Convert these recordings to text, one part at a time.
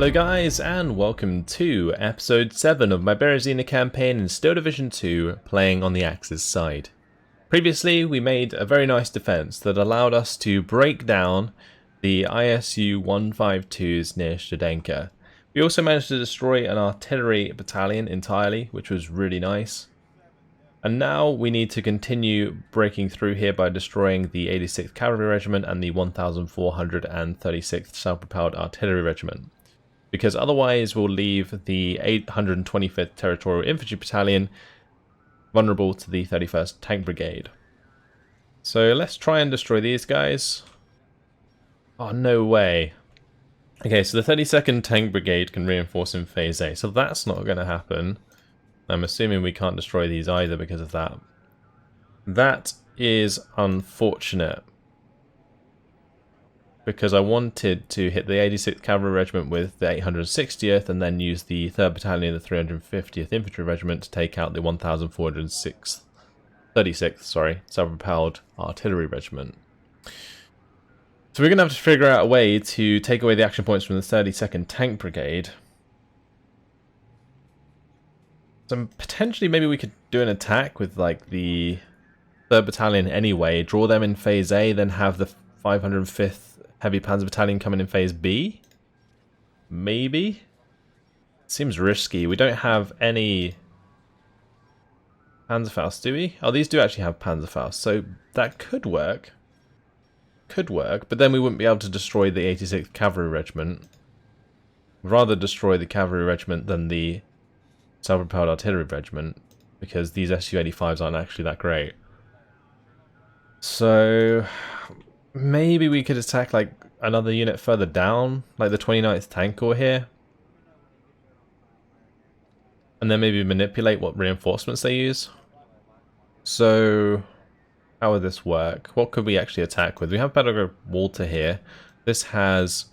Hello guys, and welcome to episode 7 of my Berezina campaign in Steel Division 2, playing on the Axis side. Previously, we made a very nice defense that allowed us to break down the ISU 152s near Shchedenka. We also managed to destroy an artillery battalion entirely, which was really nice. And now we need to continue breaking through here by destroying the 86th Cavalry Regiment and the 1436th Self-Propelled Artillery Regiment. Because otherwise we'll leave the 825th Territorial Infantry Battalion vulnerable to the 31st Tank Brigade. So let's try and destroy these guys. Oh, no way. Okay, so the 32nd Tank Brigade can reinforce in Phase A, so that's not going to happen. I'm assuming we can't destroy these either because of that. That is unfortunate. Because I wanted to hit the 86th Cavalry Regiment with the 860th and then use the 3rd Battalion of the 350th Infantry Regiment to take out the 1436th Self-Propelled Artillery Regiment. So we're going to have to figure out a way to take away the action points from the 32nd Tank Brigade. So potentially maybe we could do an attack with like the 3rd Battalion anyway, draw them in Phase A, then have the 505th Heavy Panzer Battalion coming in Phase B? Maybe? Seems risky. We don't have any Panzerfaust, do we? Oh, these do actually have Panzerfaust, so that could work. Could work, but then we wouldn't be able to destroy the 86th Cavalry Regiment. We'd rather destroy the Cavalry Regiment than the Self-Propelled Artillery Regiment, because these Su-85s aren't actually that great. So maybe we could attack like another unit further down, like the 29th Tank Corps here. And then maybe manipulate what reinforcements they use. So how would this work? What could we actually attack with? We have Battlegroup Walter here. This has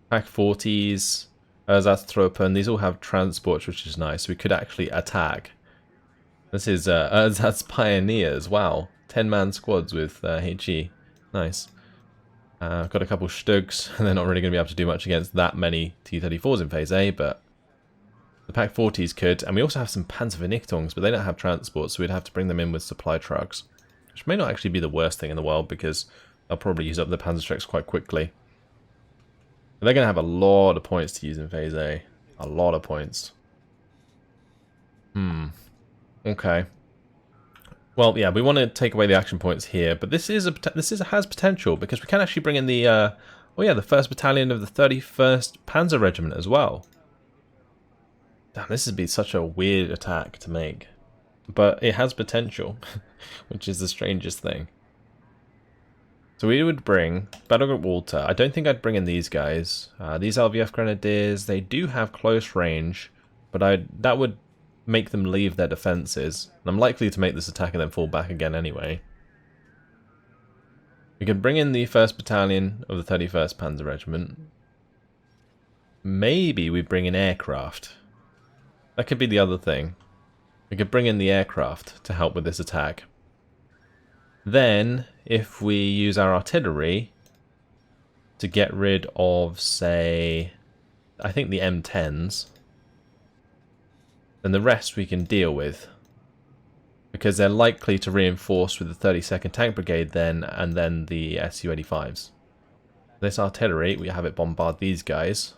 Pack 40s, Erzatstruppen. These all have transports, which is nice. We could actually attack. This is Erzat's Pioneers. Wow. 10-man squads with HE. Nice. Got a couple Stugs, and they're not really going to be able to do much against that many T-34s in Phase A, but the Pack 40s could. And we also have some Panzervernichtungen, but they don't have transport, so we'd have to bring them in with supply trucks. Which may not actually be the worst thing in the world, because they'll probably use up the Panzerstrecks quite quickly. But they're going to have a lot of points to use in Phase A. A lot of points. Okay. Well, yeah, we want to take away the action points here, but this has potential because we can actually bring in the the 1st Battalion of the 31st Panzer Regiment as well. Damn, this would be such a weird attack to make, but it has potential, which is the strangest thing. So we would bring Battlegroup Walter. I don't think I'd bring in these guys. These LVF Grenadiers, they do have close range, but that would make them leave their defences. And I'm likely to make this attack and then fall back again anyway. We could bring in the 1st Battalion of the 31st Panzer Regiment. Maybe we bring in aircraft. That could be the other thing. We could bring in the aircraft to help with this attack. Then, if we use our artillery to get rid of, say, I think the M10s, then the rest we can deal with. Because they're likely to reinforce with the 32nd Tank Brigade then, and then the Su-85s. This artillery, we have it bombard these guys.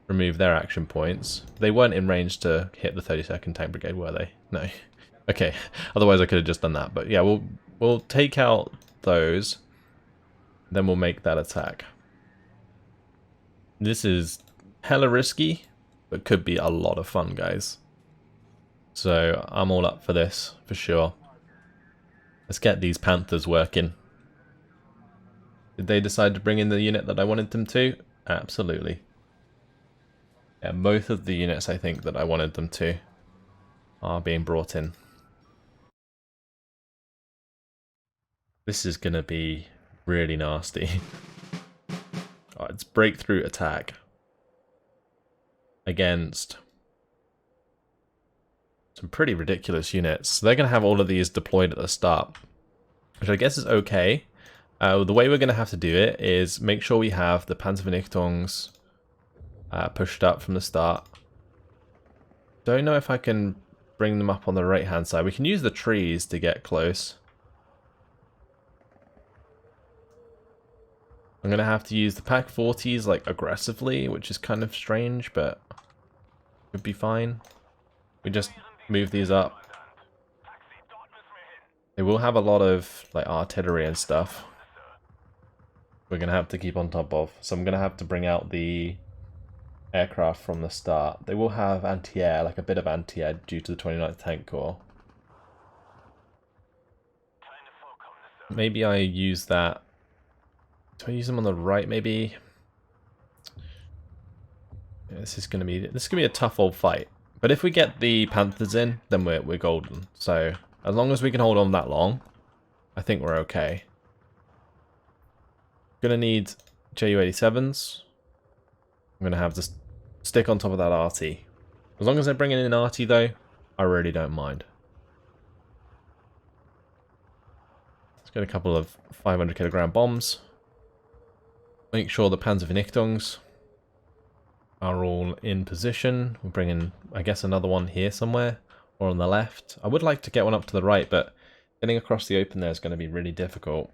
Remove their action points. They weren't in range to hit the 32nd Tank Brigade, were they? No. Okay, otherwise I could have just done that. But yeah, we'll take out those. Then we'll make that attack. This is hella risky, but could be a lot of fun, guys. So I'm all up for this, for sure. Let's get these Panthers working. Did they decide to bring in the unit that I wanted them to? Absolutely. Yeah, both of the units I think that I wanted them to are being brought in. This is going to be really nasty. Oh, it's breakthrough attack against some pretty ridiculous units. So they're going to have all of these deployed at the start, which I guess is okay. The way we're going to have to do it is make sure we have the Panzervernichtungs pushed up from the start. Don't know if I can bring them up on the right hand side. We can use the trees to get close. I'm going to have to use the Pack 40s like aggressively, which is kind of strange, but could be fine. We just move these up. They will have a lot of like artillery and stuff we're going to have to keep on top of. So I'm going to have to bring out the aircraft from the start. They will have anti-air, like a bit of anti-air due to the 29th Tank Corps. Maybe I use that. Do I use them on the right maybe? Yeah, this is gonna be a tough old fight. But if we get the Panthers in, then we're golden. So as long as we can hold on that long, I think we're okay. Gonna need Ju-87s. I'm gonna have to stick on top of that RT. As long as they're bringing in RT though, I really don't mind. Let's get a couple of 500 kilogram bombs. Make sure the Panzervernichtungen are all in position. We'll bring in, I guess, another one here somewhere, or on the left. I would like to get one up to the right, but getting across the open there is going to be really difficult.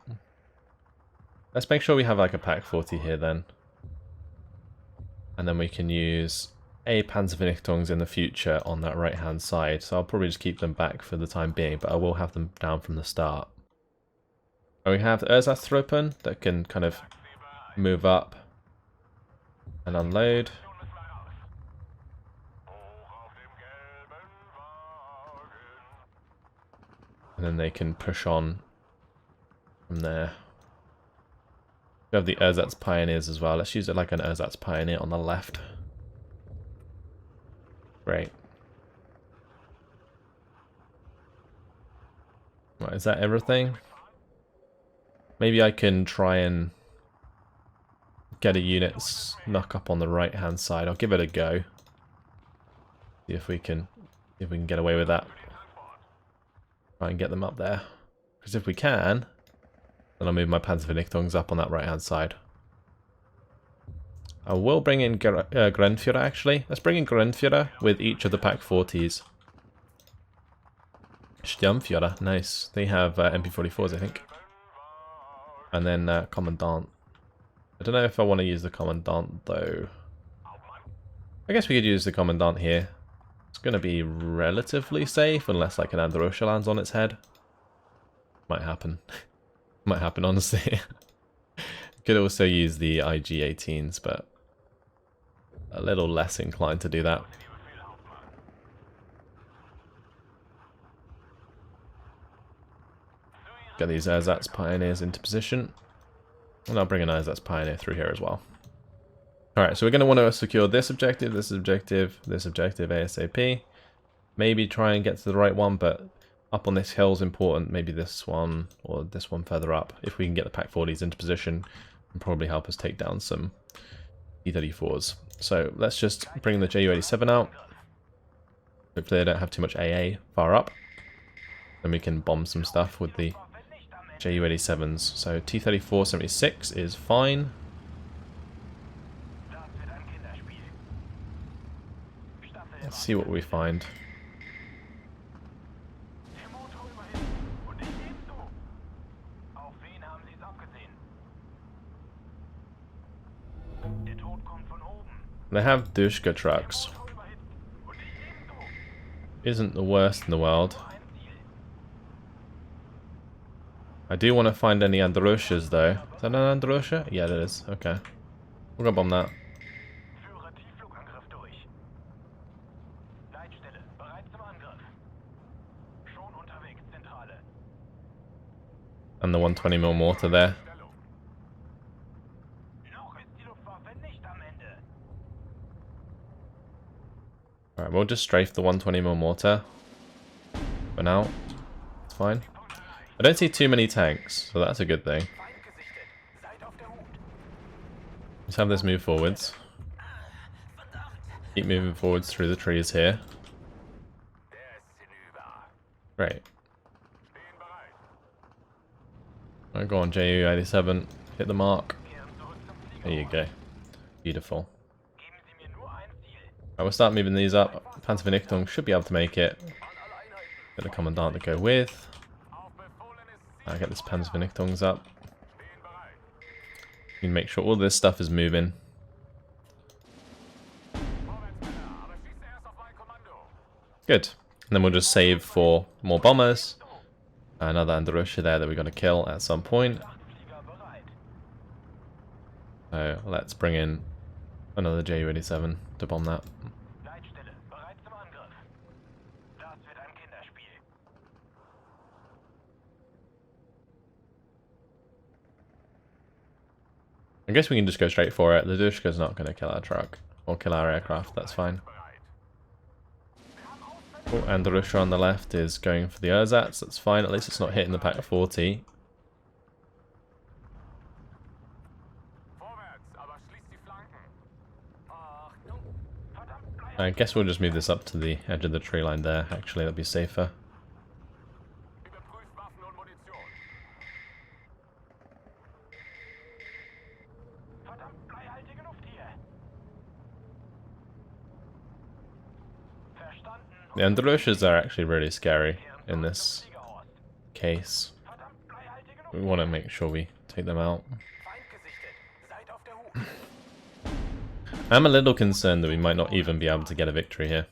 Let's make sure we have like a Pack 40 here then. And then we can use a Panzervernichtungen in the future on that right hand side. So I'll probably just keep them back for the time being, but I will have them down from the start. And we have Ersatztruppen that can kind of move up and unload. And then they can push on from there. We have the Ersatz Pioneers as well. Let's use it like an Ersatz Pioneer on the left. Great. Right, is that everything? Maybe I can try and get a unit snuck up on the right hand side. I'll give it a go. See if we can get away with that. Try and get them up there. Because if we can, then I'll move my Panzervernichtungen up on that right hand side. I will bring in Grenführer actually. Let's bring in Grenführer with each of the Pack 40s. Sturmführer, nice. They have MP44s I think. And then Commandant. I don't know if I want to use the Commandant though. I guess we could use the Commandant here. It's going to be relatively safe unless like an Androsha lands on its head. Might happen. Might happen honestly. Could also use the IG-18s, but a little less inclined to do that. Get these Ersatz Pioneers into position. And I'll bring an Ersatz Pioneer through here as well. Alright, so we're going to want to secure this objective, this objective, this objective ASAP. Maybe try and get to the right one, but up on this hill is important. Maybe this one, or this one further up. If we can get the Pack 40s into position, and probably help us take down some T-34s. So let's just bring the Ju-87 out. Hopefully they don't have too much AA far up. Then we can bomb some stuff with the Ju-87s. So T-34-76 is fine. Let's see what we find. They have Dushka trucks. Isn't the worst in the world. I do want to find any Androshas though. Is that an Androsha? Yeah, it is. Okay. We're gonna bomb that. And the 120mm mortar there. Alright, we'll just strafe the 120mm mortar for now. It's fine. I don't see too many tanks, so that's a good thing. Let's have this move forwards. Keep moving forwards through the trees here. Great. Alright, go on, Ju-87. Hit the mark. There you go. Beautiful. We'll start moving these up. Panther should be able to make it. Get the Commandant to go with. I get this Panther up. You can make sure all this stuff is moving. Good. And then we'll just save for more bombers. Another Andorusha there that we're going to kill at some point. So let's bring in another Ju-87 to bomb that. I guess we can just go straight for it. The Dushka's not going to kill our truck or kill our aircraft, that's fine. Oh, and the Russia on the left is going for the ersatz, that's fine, at least it's not hitting the Pack 40. I guess we'll just move this up to the edge of the tree line there, actually that'd be safer. The Androshas are actually really scary in this case. We want to make sure we take them out. I'm a little concerned that we might not even be able to get a victory here.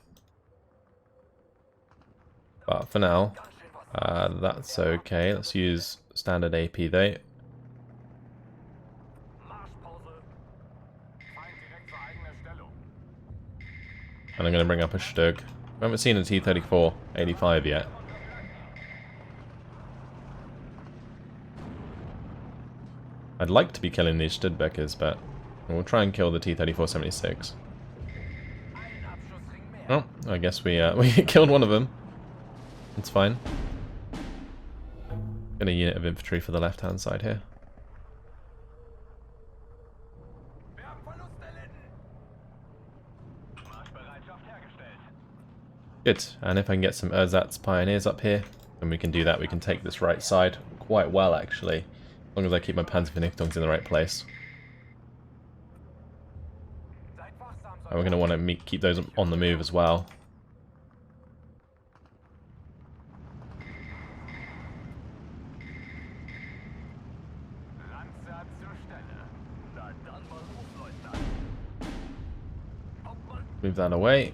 But for now, that's okay. Let's use standard AP though. And I'm going to bring up a Stug. I haven't seen a T-34 85 yet. I'd like to be killing these Studbeckers, but we'll try and kill the T-34 76. Oh, I guess we killed one of them. It's fine. Got a unit of infantry for the left-hand side here. Good, and if I can get some ersatz pioneers up here, then we can do that. We can take this right side quite well, actually, as long as I keep my Panzervernichtungen in the right place. And we're going to want to keep those on the move as well. Move that away.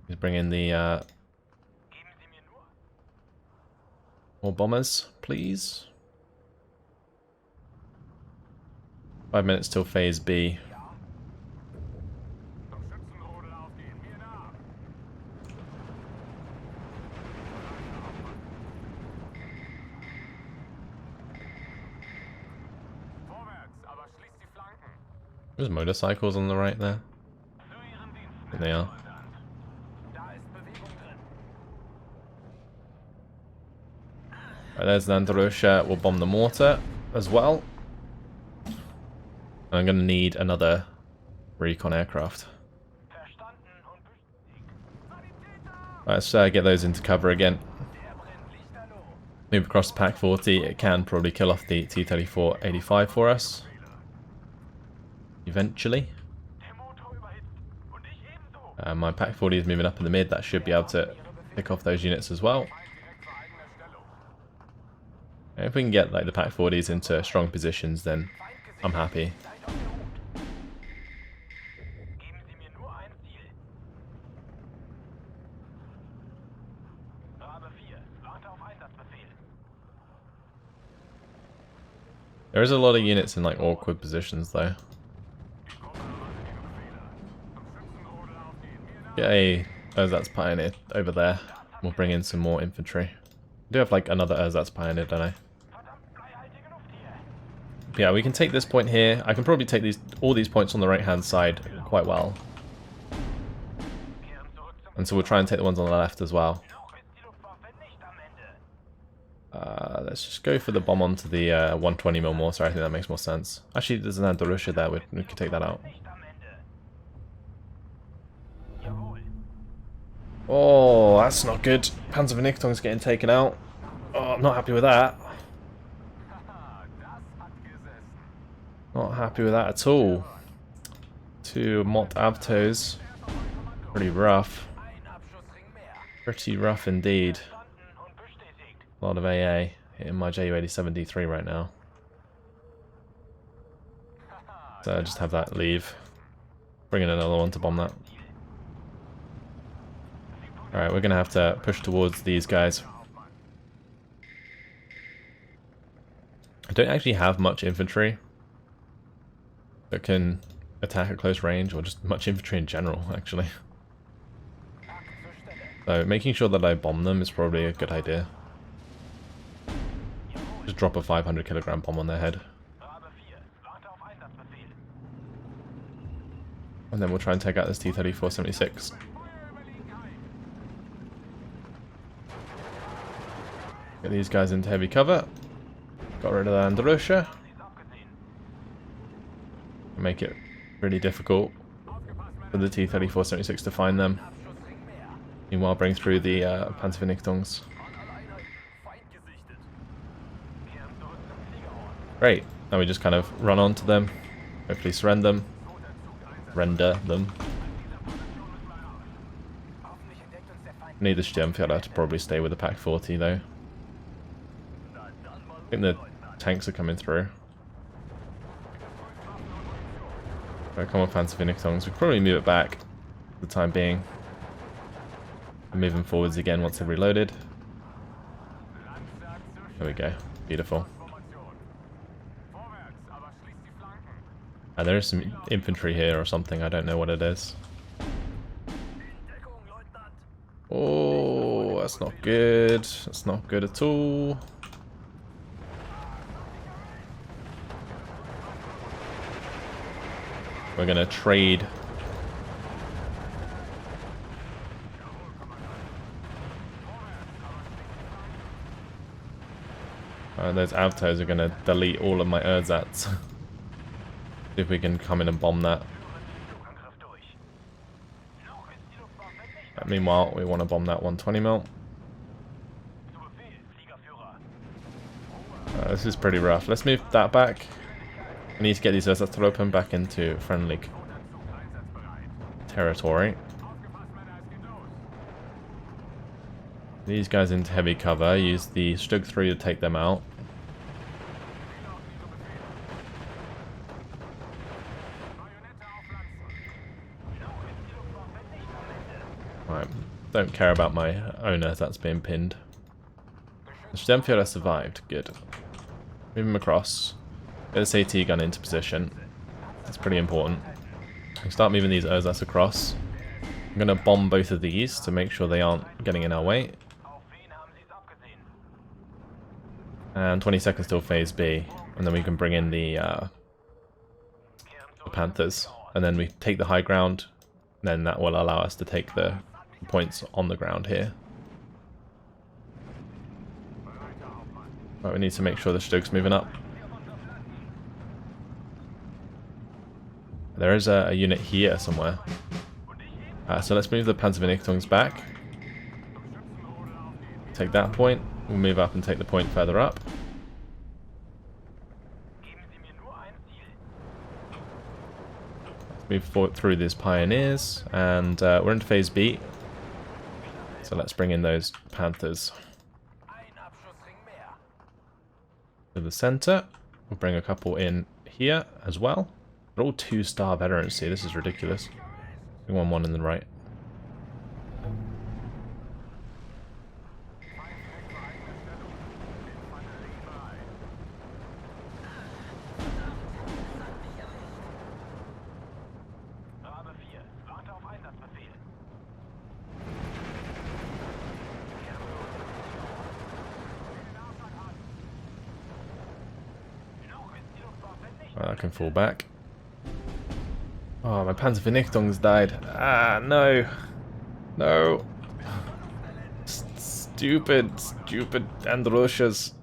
Let's bring in the more bombers, please. 5 minutes till phase B. There's motorcycles on the right there. And they are. Right, there's the Andorusha. We'll bomb the mortar as well. And I'm going to need another recon aircraft. Let's get those into cover again. Move across the Pack 40. It can probably kill off the T-34 85 for us. Eventually. My Pack 40 is moving up in the mid. That should be able to pick off those units as well. If we can get like the Pack 40s into strong positions, then I'm happy. There is a lot of units in like awkward positions though. Get a ersatz pioneer over there. We'll bring in some more infantry. I do have like another ersatz pioneer, don't I? But yeah, we can take this point here. I can probably take all these points on the right hand side quite well. And so we'll try and take the ones on the left as well. Let's just go for the bomb onto the 120mm mortar. I think that makes more sense. Actually, there's an Andorusha there. We can take that out. Oh, that's not good. Panzervernichtung's getting taken out. Oh, I'm not happy with that. Not happy with that at all. 2 Mott Avtos. Pretty rough. Pretty rough indeed. A lot of AA hitting my Ju-87D3 right now. So I just have that leave. Bring in another one to bomb that. Alright, we're going to have to push towards these guys. I don't actually have much infantry that can attack at close range, or just much infantry in general, actually. So making sure that I bomb them is probably a good idea. Just drop a 500 kilogram bomb on their head. And then we'll try and take out this T-34-76. Get these guys into heavy cover. Got rid of the Androsha. Make it really difficult for the T-34-76 to find them. Meanwhile, bring through the Panzervernichtungs. Great. Now we just kind of run onto them. Hopefully surrender them. Render them. Need the Sturmfjäller to probably stay with the Pack 40 though. I think the tanks are coming through. Right, come on, Panzervernichtungs. We can probably move it back for the time being. And move them forwards again once they're reloaded. There we go. Beautiful. There is some infantry here or something. I don't know what it is. Oh, that's not good. That's not good at all. We're going to trade. Those Avtos are going to delete all of my ersatz. See if we can come in and bomb that. Meanwhile, we want to bomb that 120mm. This is pretty rough. Let's move that back. I need to get these Ersatz back into friendly territory. These guys into heavy cover. Use the Stug 3 to take them out. Right, don't care about my owner that's being pinned. The Sturmfjäller survived. Good. Move him across. Get this AT gun into position. That's pretty important. We start moving these ersatz across. I'm going to bomb both of these to make sure they aren't getting in our way. And 20 seconds till phase B. And then we can bring in the Panthers. And then we take the high ground. Then that will allow us to take the points on the ground here. Right, we need to make sure the Stug's moving up. There is a unit here somewhere. So let's move the Panzervernichtungs back. Take that point. We'll move up and take the point further up. Let's move forward through these pioneers. And we're into phase B. So let's bring in those Panthers. To the center. We'll bring a couple in here as well. They're all 2-star veterans. See, this is ridiculous. We want one in the right. Right, I can fall back. Oh, my Panzervernichtungs died. Ah, no. No. Stupid Androshas.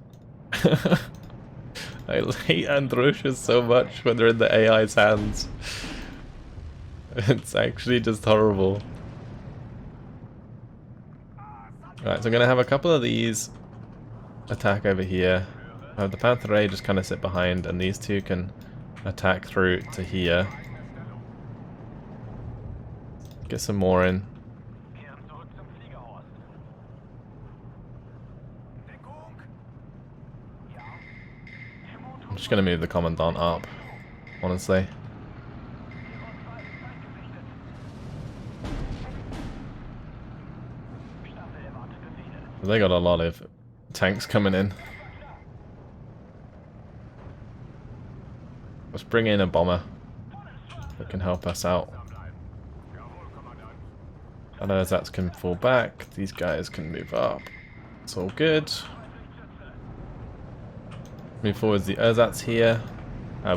I hate Androshas so much when they're in the AI's hands. It's actually just horrible. Right, so I'm going to have a couple of these attack over here. The Panther A just kind of sit behind, and these two can attack through to here. get some more in. I'm just going to move the Commandant up, honestly. They got a lot of tanks coming in. Let's bring in a bomber that can help us out. And Ersatz can fall back. These guys can move up. It's all good. Move forwards the Ersatz here.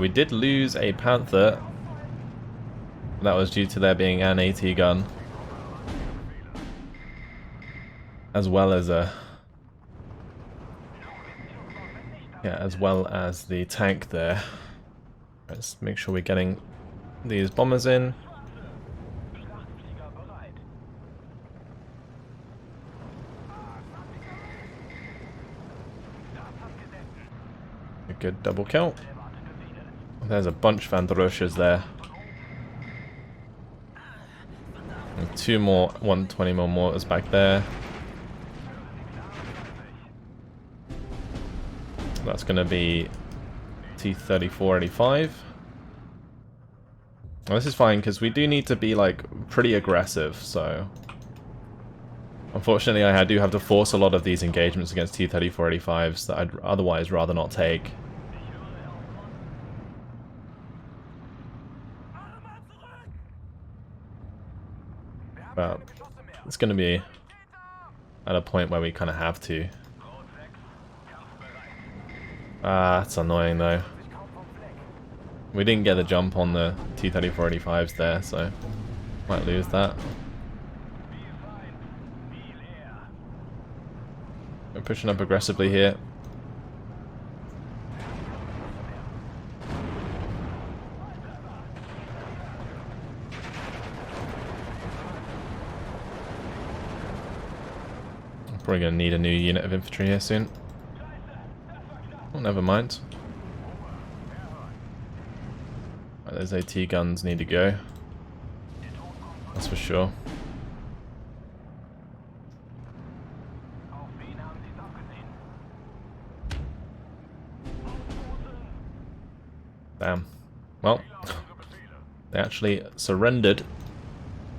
We did lose a Panther. That was due to there being an AT gun. As well as a... yeah, as well as the tank there. Let's make sure we're getting these bombers in. A good double kill. There's a bunch of Vandroshas there. And 2 more 120mm mortars back there. That's going to be T-34-85. Well, this is fine because we do need to be like pretty aggressive, so unfortunately I do have to force a lot of these engagements against T-34-85s that I'd otherwise rather not take. But it's going to be at a point where we kind of have to. Ah, that's annoying though. We didn't get the jump on the T-34-85s there, so might lose that. We're pushing up aggressively here. I'm probably going to need a new unit of infantry here soon. Oh, never mind. Right, those AT guns need to go. That's for sure. Damn. Well, they actually surrendered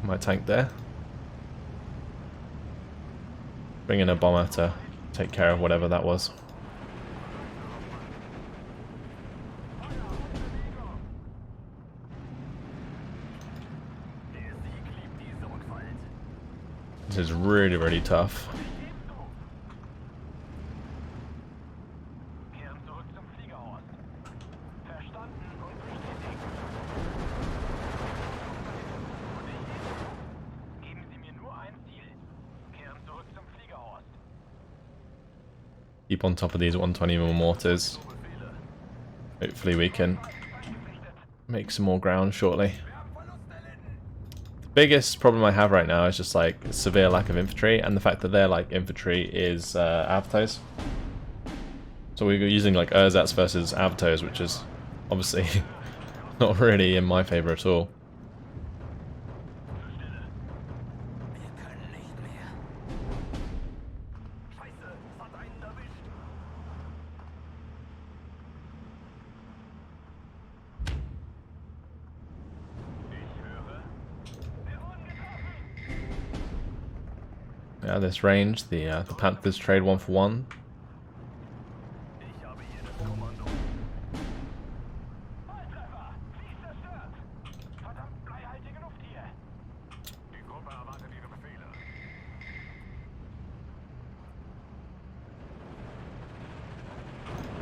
my tank there. Bring in a bomber to take care of whatever that was. This is really, really tough. Keep on top of these 120mm mortars. Hopefully we can make some more ground shortly. The biggest problem I have right now is just like severe lack of infantry, and the fact that their like infantry is Avtos. So we're using like Ersatz versus Avtos, which is obviously not really in my favor at all. Yeah, this range, the Panthers trade 1 for 1.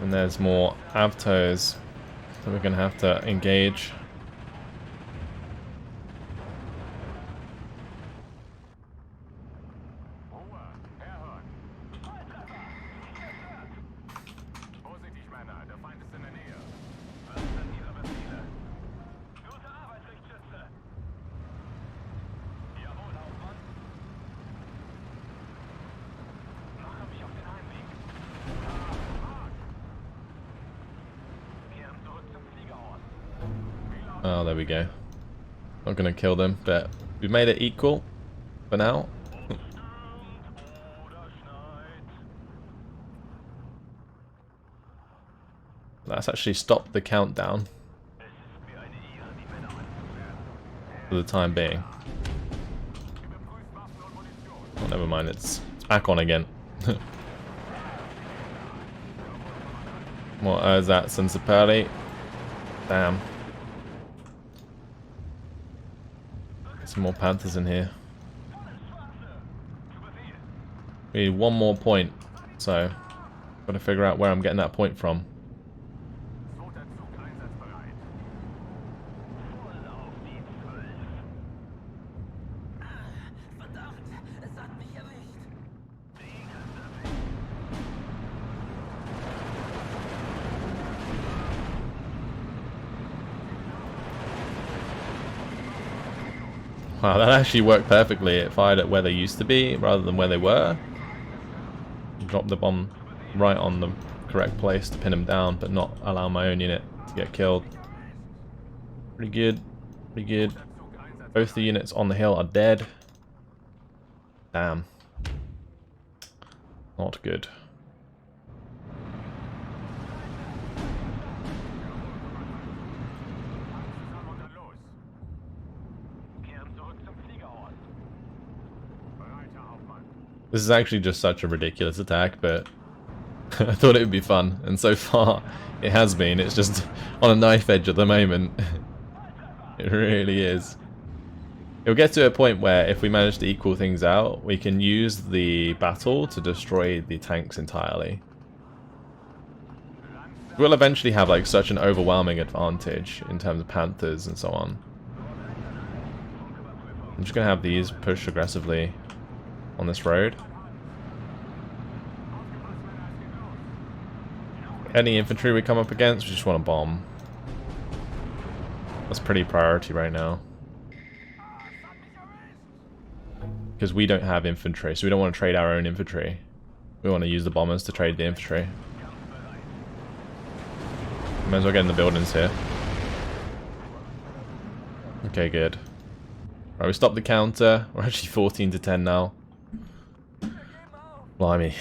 And there's more Avtos that we're going to have to engage. Oh, there we go. Not gonna kill them, but we've made it equal for now. Let's actually stop the countdown for the time being. Oh, never mind, it's back on again. More ersatz and Sapali. Damn. Some more Panthers in here. We need one more point, so gotta figure out where I'm getting that point from. Wow, that actually worked perfectly. It fired at where they used to be rather than where they were. Dropped the bomb right on the correct place to pin them down, but not allow my own unit to get killed. Pretty good. Pretty good. Both the units on the hill are dead. Damn. Not good. This is actually just such a ridiculous attack, but I thought it would be fun, and so far it has been. It's just on a knife edge at the moment. It really is. It'll get to a point where if we manage to equal things out, we can use the battle to destroy the tanks entirely. We'll eventually have like such an overwhelming advantage in terms of Panthers and so on. I'm just going to have these push aggressively on this road. Any infantry we come up against, we just want to bomb. That's pretty priority right now. Because we don't have infantry, so we don't want to trade our own infantry. We want to use the bombers to trade the infantry. Might as well get in the buildings here. Okay, good. Right, we stopped the counter. We're actually 14 to 10 now. Blimey.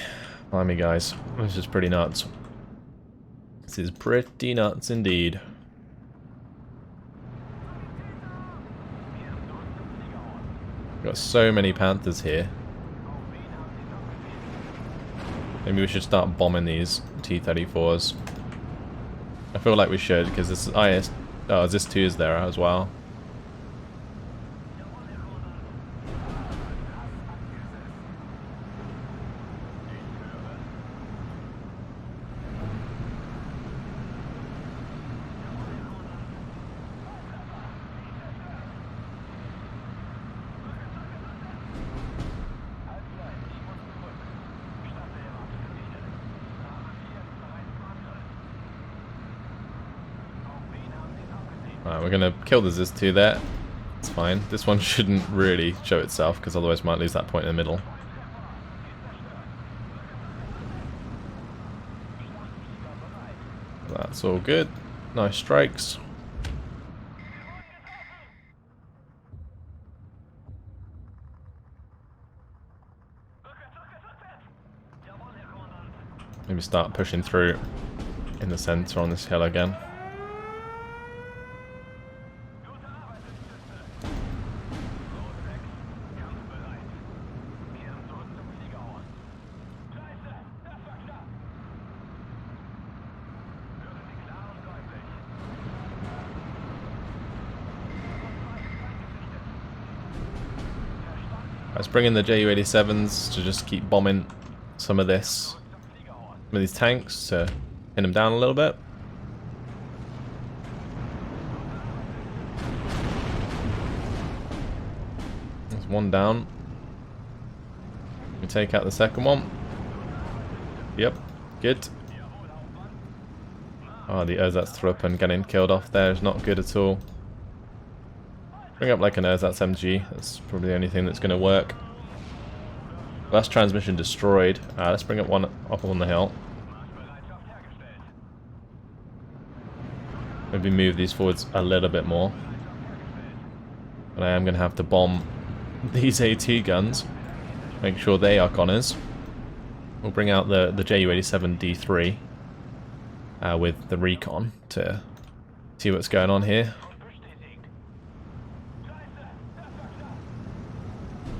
Blimey, guys. This is pretty nuts. This is pretty nuts indeed. Got so many Panthers here. Maybe we should start bombing these T-34s. I feel like we should, because this IS... Oh, this 2 is there as well. Alright, we're gonna kill the Ziz-2 there. It's fine. This one shouldn't really show itself, because otherwise we might lose that point in the middle. That's all good. Nice strikes. Maybe start pushing through in the center on this hill again. Let's bring in the Ju-87s to just keep bombing some of these tanks to pin them down a little bit. There's one down. We take out the second one. Yep, good. Oh, the Ersatztruppen getting killed off there is not good at all. Bring up like an Ersatz MG, that's probably the only thing that's going to work. Last transmission destroyed. Let's bring up one up on the hill. Maybe move these forwards a little bit more. But I am going to have to bomb these AT guns. Make sure they are Connors. We'll bring out the Ju-87D3 with the recon to see what's going on here.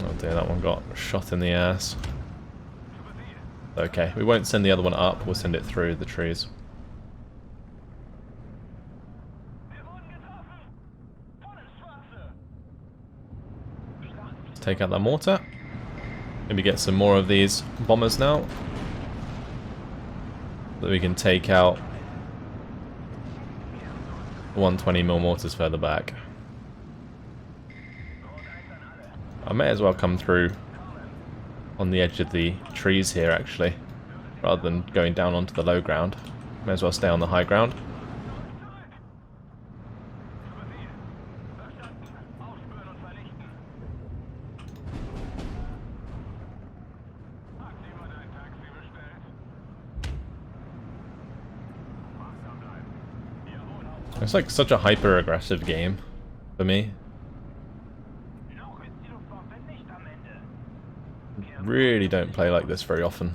Oh dear, that one got shot in the ass. Okay, we won't send the other one up, we'll send it through the trees. Let's take out that mortar. Maybe get some more of these bombers now. So that we can take out the 120mm mortars further back. I may as well come through on the edge of the trees here, actually, rather than going down onto the low ground. May as well stay on the high ground. It's like such a hyper-aggressive game for me. Really don't play like this very often.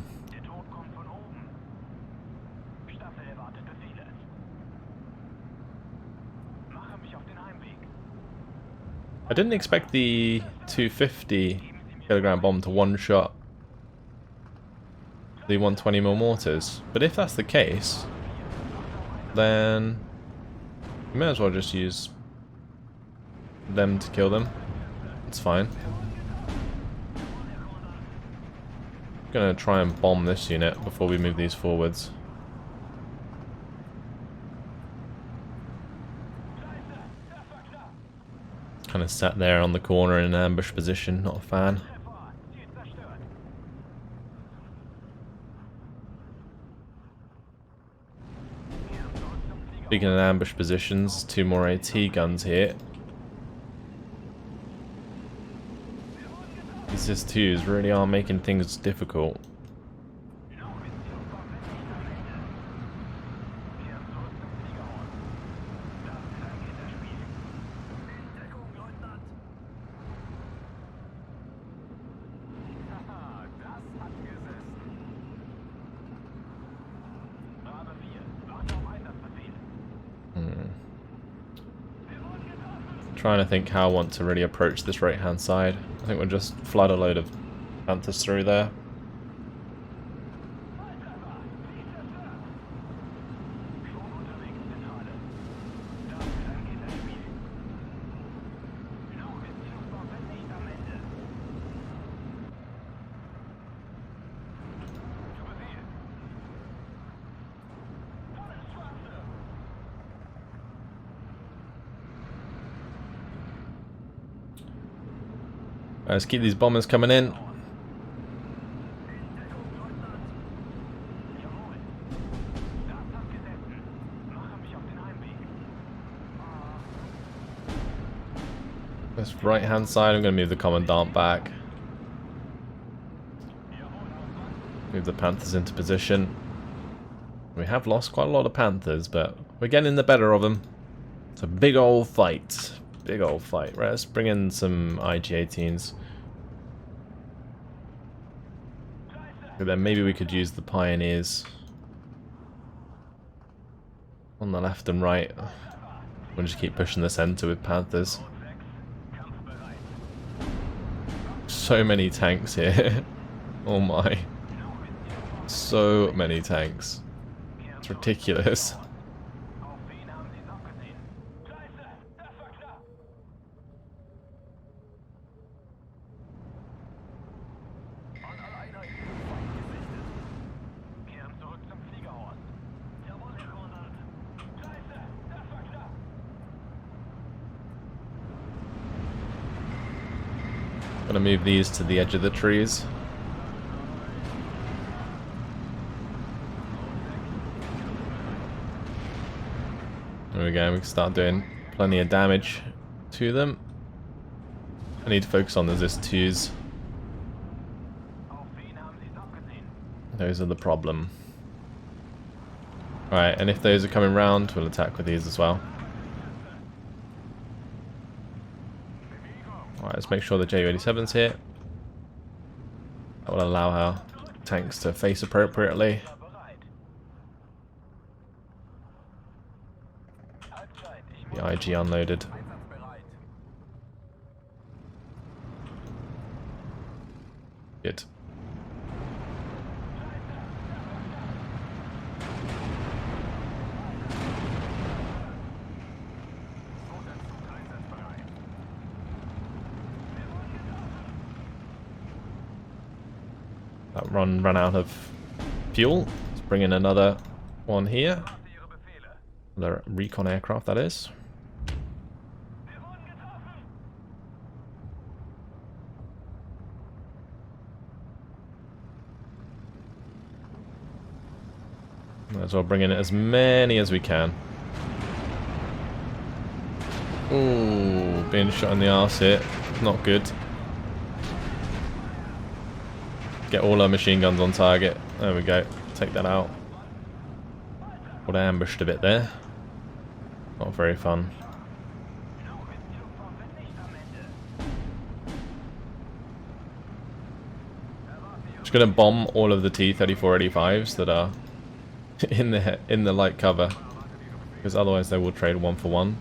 I didn't expect the 250 kilogram bomb to one-shot the 120mm mortars, but if that's the case, then you may as well just use them to kill them. It's fine. Gonna try and bomb this unit before we move these forwards. Kind of sat there on the corner in an ambush position, not a fan. Speaking of ambush positions, 2 more AT guns here. These S2s really are making things difficult. Trying to think how I want to really approach this right hand side. I think we'll just flood a load of Panthers through there. Let's keep these bombers coming in. This right hand side, I'm going to move the commandant back. Move the Panthers into position. We have lost quite a lot of Panthers, but we're getting the better of them. It's a big old fight. Big old fight. Right, let's bring in some IG-18s. And then maybe we could use the Pioneers on the left and right. We'll just keep pushing the center with Panthers. So many tanks here. Oh my. So many tanks. It's ridiculous. Gonna move these to the edge of the trees. There we go, we can start doing plenty of damage to them. I need to focus on the ZIS-2s. Those are the problem. Alright, and if those are coming round, we'll attack with these as well. let's make sure the Ju-87's here. That will allow our tanks to face appropriately. The IG unloaded. Good. That ran out of fuel. Let's bring in another one here. Another recon aircraft, that is. Might as well bring in as many as we can. Ooh, being shot in the arse here. Not good. Get all our machine guns on target. There we go. Take that out. Got ambushed a bit there. Not very fun. Just gonna bomb all of the T-3485s that are in the light cover, because otherwise they will trade 1 for 1.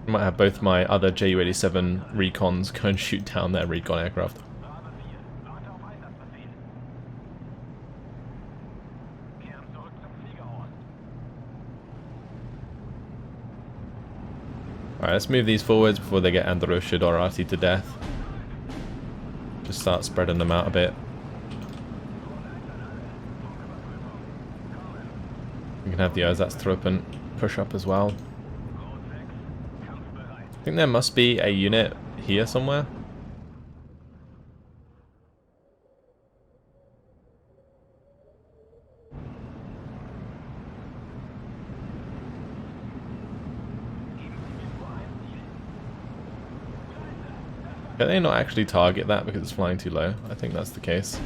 I might have both my other Ju-87 recons go and shoot down their recon aircraft. Alright, let's move these forwards before they get Androsha Dorati to death. Just start spreading them out a bit. We can have the Ersatztruppen push up as well. I think there must be a unit here somewhere. Can they not actually target that because it's flying too low? I think that's the case.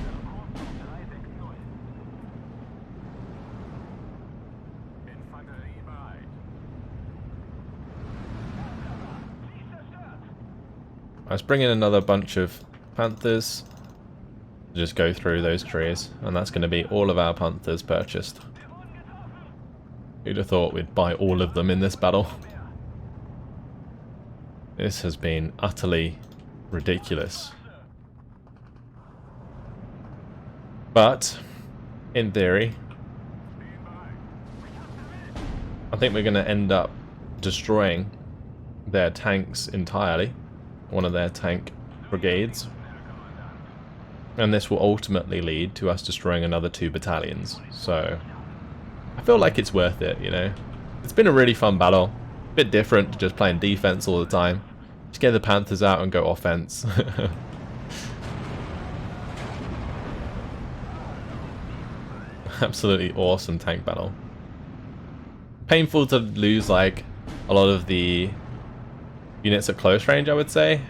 Let's bring in another bunch of Panthers. Just go through those trees, and that's going to be all of our Panthers purchased. Who'd have thought we'd buy all of them in this battle? This has been utterly ridiculous. But, in theory, I think we're going to end up destroying their tanks entirely. One of their tank brigades. And this will ultimately lead to us destroying another 2 battalions. So, I feel like it's worth it, you know. It's been a really fun battle. A bit different to just playing defense all the time. Just get the Panthers out and go offense. Absolutely awesome tank battle. Painful to lose like a lot of the units at close range, I would say.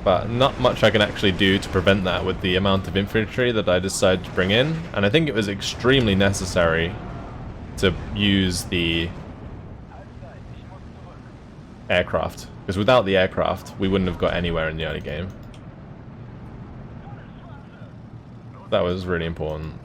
But not much I can actually do to prevent that with the amount of infantry that I decided to bring in. And I think it was extremely necessary to use the aircraft. Because without the aircraft, we wouldn't have got anywhere in the early game. That was really important.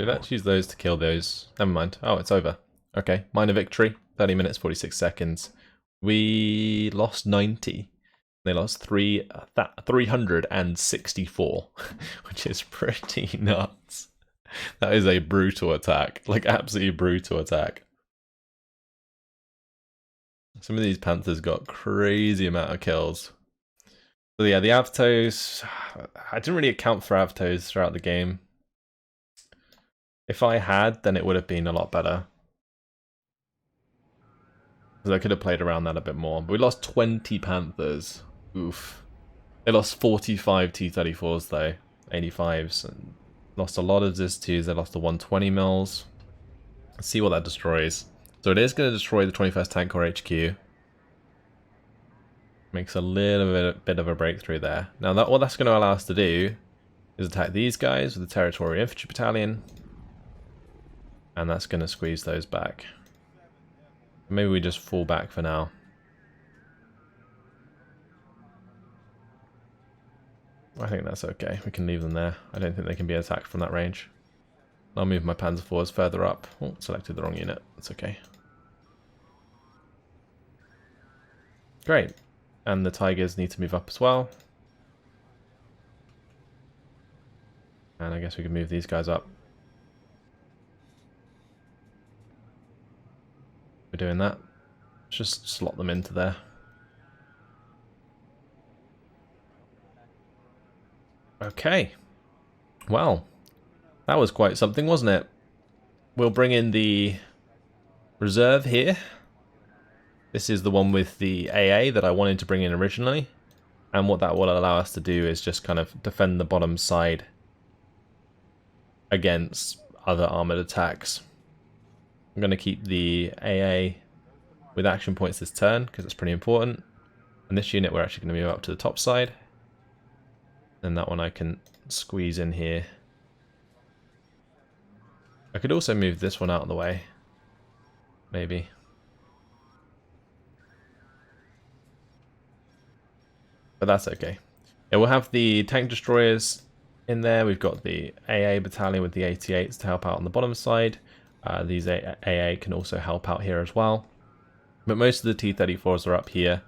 Let's use those to kill those. Never mind. Oh, it's over. Okay, minor victory. 30 minutes, 46 seconds. We lost 90. They lost 364, which is pretty nuts. That is a brutal attack. Like, absolutely brutal attack. Some of these Panthers got crazy amount of kills. So yeah, the Avtos... I didn't really account for Avtos throughout the game. If I had, then it would have been a lot better. Because I could have played around that a bit more. But we lost 20 Panthers. Oof. They lost 45 T-34s though. 85s. And Lost a lot of ZIS-2s. They lost the 120 mils. Let's see what that destroys. So it is going to destroy the 21st Tank Corps HQ. Makes a little bit of a breakthrough there. Now what that's going to allow us to do is attack these guys with the Territorial Infantry Battalion. And that's going to squeeze those back. Maybe we just fall back for now. I think that's okay. We can leave them there. I don't think they can be attacked from that range. I'll move my Panzer IVs further up. Oh, selected the wrong unit. That's okay. Great. And the Tigers need to move up as well. And I guess we can move these guys up. We're doing that. Let's just slot them into there. Okay. Well, that was quite something, wasn't it? We'll bring in the reserve here. This is the one with the AA that I wanted to bring in originally. And what that will allow us to do is just kind of defend the bottom side against other armored attacks. I'm going to keep the AA with action points this turn because it's pretty important. And this unit we're actually going to move up to the top side. And that one I can squeeze in here. I could also move this one out of the way. Maybe. But that's okay. Yeah, we'll have the tank destroyers in there. We've got the AA battalion with the 88s to help out on the bottom side. These AA can also help out here as well. But most of the T-34s are up here.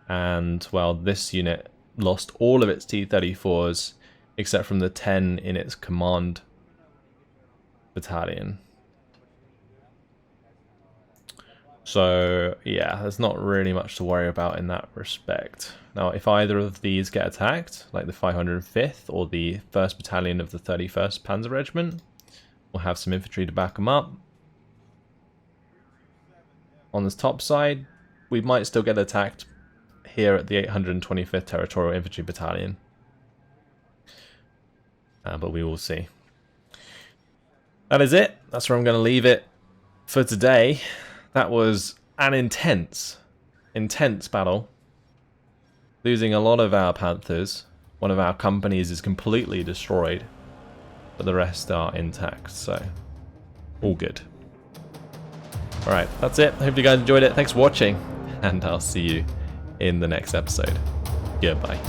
And, well, this unit lost all of its T-34s except from the 10 in its command battalion. So, yeah, there's not really much to worry about in that respect. Now, if either of these get attacked, like the 505th or the 1st Battalion of the 31st Panzer Regiment, we'll have some infantry to back them up. On this top side, we might still get attacked here at the 825th Territorial Infantry Battalion. But we will see. That is it. That's where I'm going to leave it for today. That was an intense battle. Losing a lot of our Panthers. One of our companies is completely destroyed. But the rest are intact, so all good. Alright, that's it. Hope you guys enjoyed it. Thanks for watching. And I'll see you in the next episode. Goodbye.